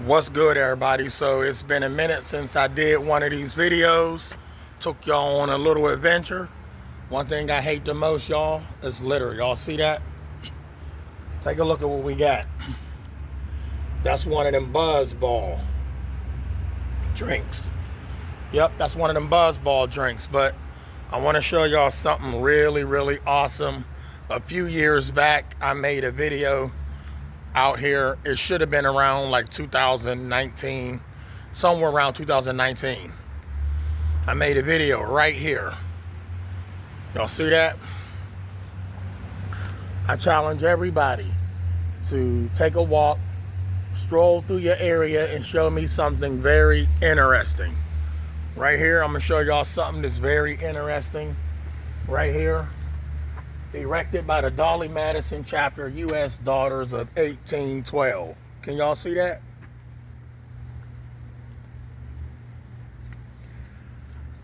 What's good, everybody? So it's been a minute since I did one of these videos. Took y'all on a little adventure. One thing I hate the most, y'all, is litter. Y'all see that? Take a look at what we got. That's one of them Buzz Ball drinks. Yep, that's one of them Buzz Ball drinks. But I want to show y'all something really, really awesome. A few years back, I made a video out here. It should have been around like 2019, somewhere around 2019. I made a video right here. Y'all see that? I challenge everybody to take a walk, stroll through your area, and show me something very interesting. Right here, I'm gonna show y'all something that's very interesting. Right here, erected by the Dolly Madison chapter, U.S. Daughters of 1812. Can y'all see that?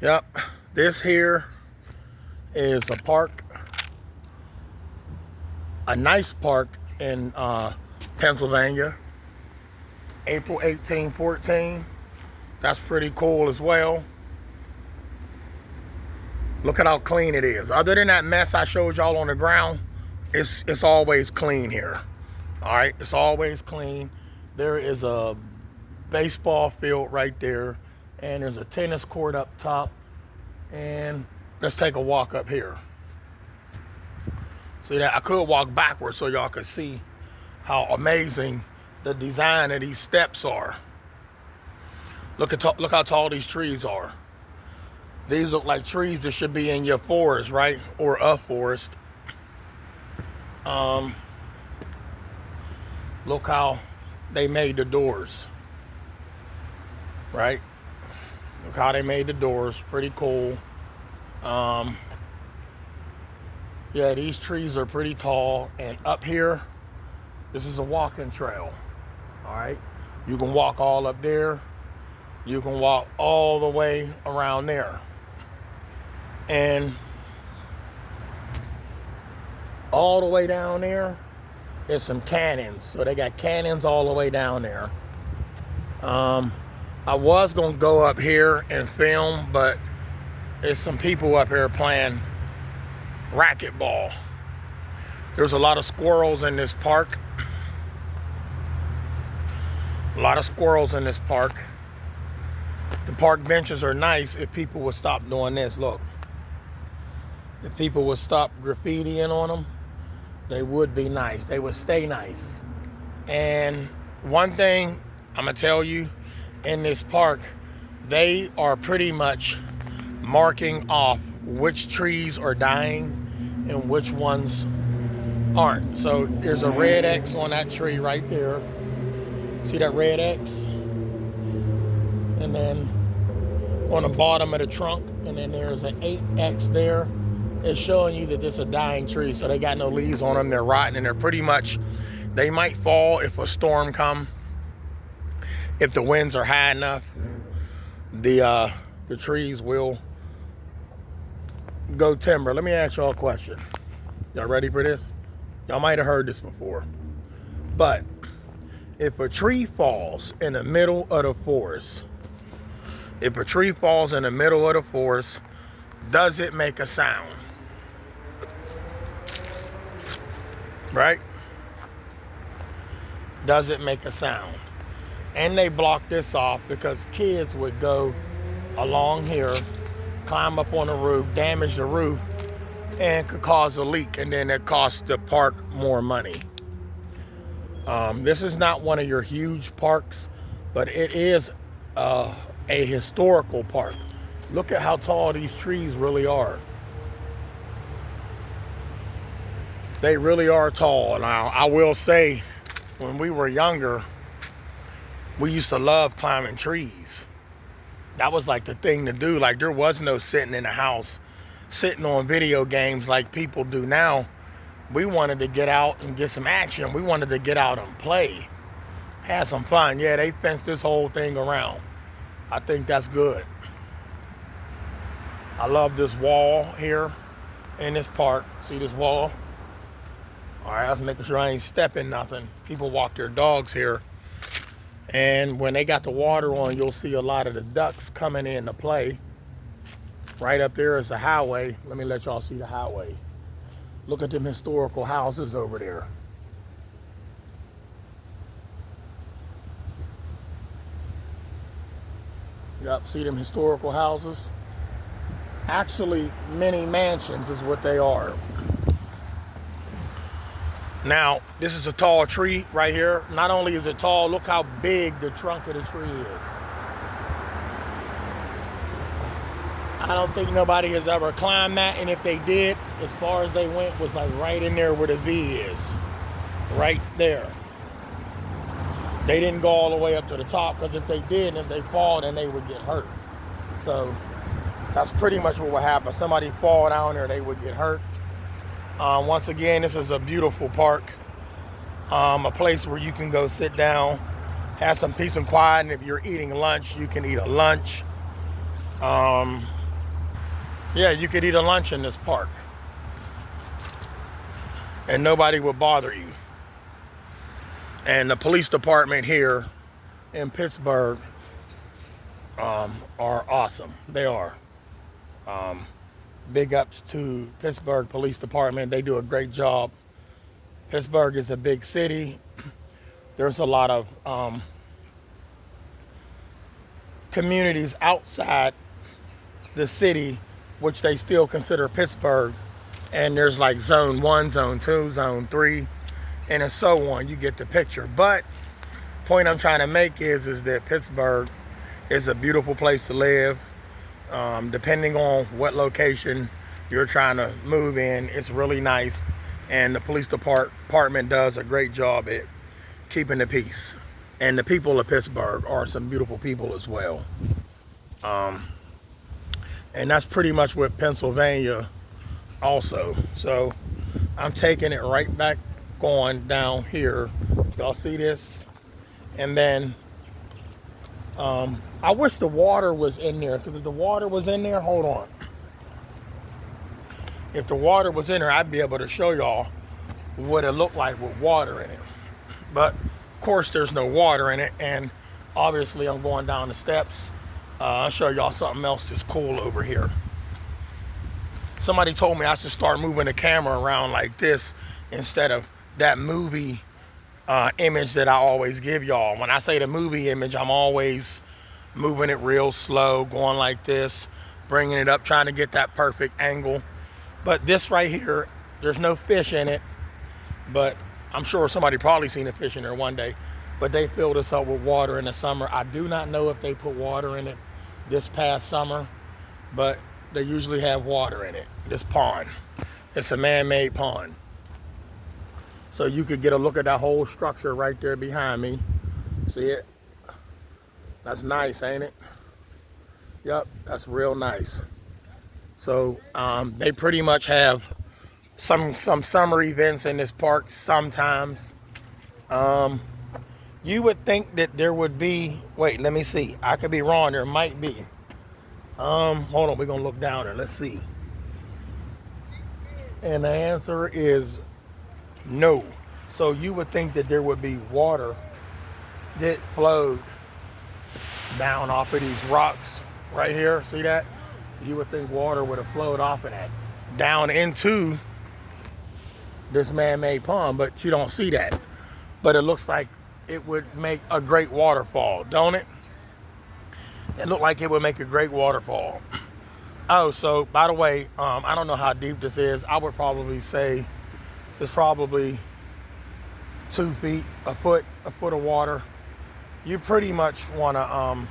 Yep. This here is a park, a nice park in Pennsylvania, April 1814. That's pretty cool as well. Look at how clean it is. Other than that mess I showed y'all on the ground, it's always clean here. All right, it's always clean. There is a baseball field right there, and there's a tennis court up top. And let's take a walk up here. See that? I could walk backwards so y'all could see how amazing the design of these steps are. Look how tall these trees are. These look like trees that should be in your forest, right? Or a forest. Look how they made the doors, right? Look how they made the doors. Pretty cool. Yeah, these trees are pretty tall. And up here, this is a walking trail. All right. You can walk all up there. You can walk all the way around there. And all the way down there is some cannons. So they got cannons all the way down there. I was gonna go up here and film, but there's some people up here playing racquetball. There's a lot of squirrels in this park. A lot of squirrels in this park. The park benches are nice if people would stop doing this. Look. If people would stop graffitiing on them, they would be nice. They would stay nice. And one thing I'm gonna tell you, in this park, they are pretty much marking off which trees are dying and which ones aren't. So there's a red X on that tree right there. See that red X? And then on the bottom of the trunk, and then there's an 8X there. It's showing you that this is a dying tree, so they got no leaves on them. They're rotten, and they're pretty much, they might fall if a storm come. If the winds are high enough, the trees will go timber. Let me ask y'all a question. Y'all ready for this? Y'all might have heard this before. But if a tree falls in the middle of the forest, if a tree falls in the middle of the forest, does it make a sound? Right? Does it make a sound? And they blocked this off because kids would go along here, climb up on the roof, damage the roof, and could cause a leak, and then it costs the park more money. This is not one of your huge parks, but it is a historical park. Look at how tall these trees really are. They really are tall. Now, I will say, when we were younger, we used to love climbing trees. That was like the thing to do. Like, there was no sitting in the house, sitting on video games like people do now. We wanted to get out and get some action. We wanted to get out and play, have some fun. Yeah, they fenced this whole thing around. I think that's good. I love this wall here in this park. See this wall? All right, I was making sure I ain't stepping nothing. People walk their dogs here, And when they got the water on, you'll see a lot of the ducks coming into play. Right up there is the highway. Let me let y'all see the highway. Look at them historical houses over there. Yep, see them historical houses? Actually, mini mansions is what they are. Now, this is a tall tree right here. Not only is it tall, look how big the trunk of the tree is. I don't think nobody has ever climbed that, and if they did, as far as they went was like right in there where the V is. Right there. They didn't go all the way up to the top, because if they did, and if they fall, then they would get hurt. So that's pretty much what would happen. Somebody fall down there, they would get hurt. Once again, this is a beautiful park. A place where you can go sit down, have some peace and quiet, and if you're eating lunch, you can eat a lunch. Yeah, you could eat a lunch in this park. And nobody would bother you. And the police department here in Pittsburgh are awesome. They are. Big ups to Pittsburgh Police Department. They do a great job. Pittsburgh is a big city. There's a lot of communities outside the city, which they still consider Pittsburgh. And there's like zone 1, zone 2, zone 3, and so on. You get the picture. But point I'm trying to make is that Pittsburgh is a beautiful place to live. Depending on what location you're trying to move in, it's really nice. And the police department does a great job at keeping the peace. And the people of Pittsburgh are some beautiful people as well. And that's pretty much what Pennsylvania also. So I'm taking it right back on down here. Y'all see this? And then I wish the water was in there, because if the water was in there, hold on. If the water was in there, I'd be able to show y'all what it looked like with water in it. But of course there's no water in it, and obviously I'm going down the steps. I'll show y'all something else that's cool over here. Somebody told me I should start moving the camera around like this instead of that movie image that I always give y'all. When I say the movie image, I'm always moving it real slow, going like this, bringing it up, trying to get that perfect angle. But this right here, there's no fish in it, but I'm sure somebody probably seen a fish in there one day. But they filled us up with water in the summer. I do not know if they put water in it this past summer, but they usually have water in it. This pond, it's a man-made pond. So you could get a look at that whole structure right there behind me. See it? That's nice, ain't it? Yep, that's real nice. So they pretty much have some summer events in this park sometimes. You would think that there would be, wait, let me see. I could be wrong, there might be. Hold on, we're gonna look down there, let's see. And the answer is no. So you would think that there would be water that flowed down off of these rocks right here. See that? You would think water would have flowed off of that down into this man-made pond, but you don't see that. But it looks like it would make a great waterfall, don't it? It looked like it would make a great waterfall. Oh, so by the way, I don't know how deep this is. I would probably say it's probably 2 feet, a foot of water. You pretty much want to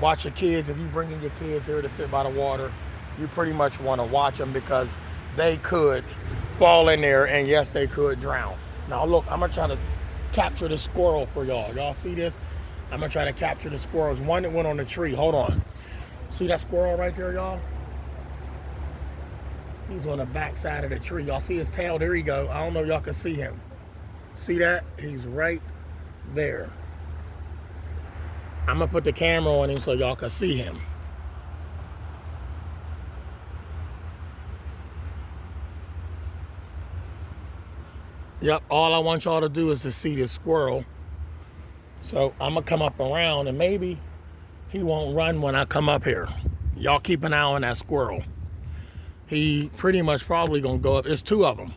watch your kids. If you bringing your kids here to sit by the water, you pretty much want to watch them, because they could fall in there, and yes, they could drown. Now look, I'm gonna try to capture the squirrel for y'all. Y'all see this? I'm gonna try to capture the squirrels. One that went on the tree. Hold on. See that squirrel right there, y'all? He's on the back side of the tree. Y'all see his tail? There he go. I don't know if y'all can see him. See that? He's right there. I'm gonna put the camera on him so y'all can see him. Yep, all I want y'all to do is to see this squirrel. So I'm gonna come up around and maybe he won't run when I come up here. Y'all keep an eye on that squirrel. He pretty much probably gonna go up. There's two of them.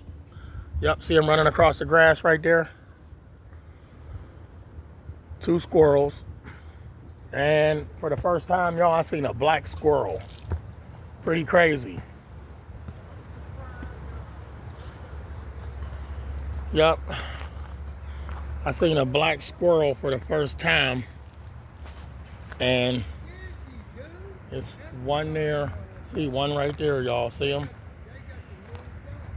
Yep, see him running across the grass right there? Two squirrels. And for the first time, y'all, I seen a black squirrel. Pretty crazy. Yep. I seen a black squirrel for the first time. And it's one there. See one right there, y'all. See him?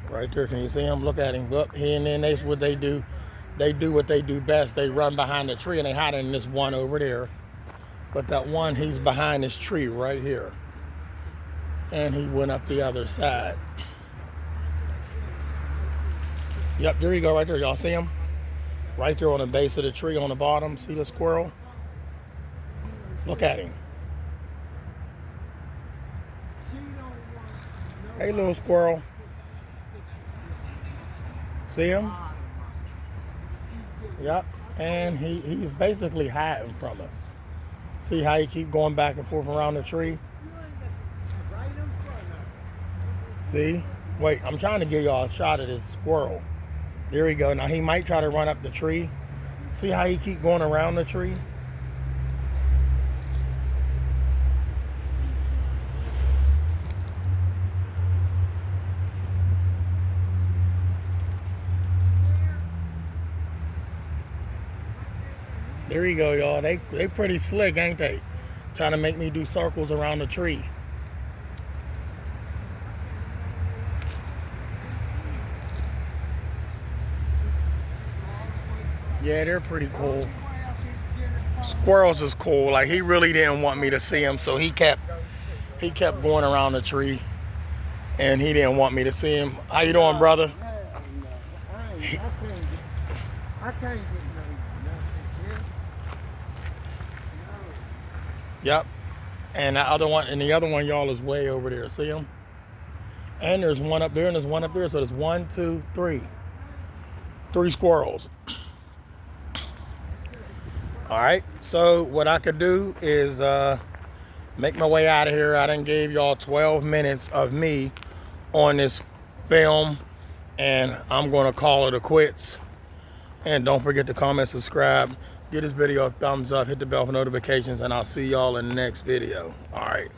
Right there. Can you see him? Look at him. Look, and then that's what they do. They do what they do best. They run behind the tree and they hide in this one over there. But that one, he's behind this tree right here. And he went up the other side. Yep, there you go right there. Y'all see him? Right there on the base of the tree on the bottom. See the squirrel? Look at him. Hey, little squirrel. See him? Yep. And he's basically hiding from us. See how he keep going back and forth around the tree? See? Wait, I'm trying to give y'all a shot of this squirrel. There we go. Now he might try to run up the tree. See how he keep going around the tree? There you go, y'all. They pretty slick, ain't they? Trying to make me do circles around the tree. Yeah, they're pretty cool. Squirrels is cool. Like, he really didn't want me to see him, so he kept going around the tree, and he didn't want me to see him. How you doing, brother? I can't get nothing. Yep. And the other one, y'all, is way over there. See him? And there's one up there, and there's one up there. So there's 1, 2, 3. 3 squirrels. All right. So what I could do is make my way out of here. I done gave y'all 12 minutes of me on this film, and I'm going to call it a quits. And don't forget to comment, subscribe. Give this video a thumbs up, hit the bell for notifications, and I'll see y'all in the next video. All right.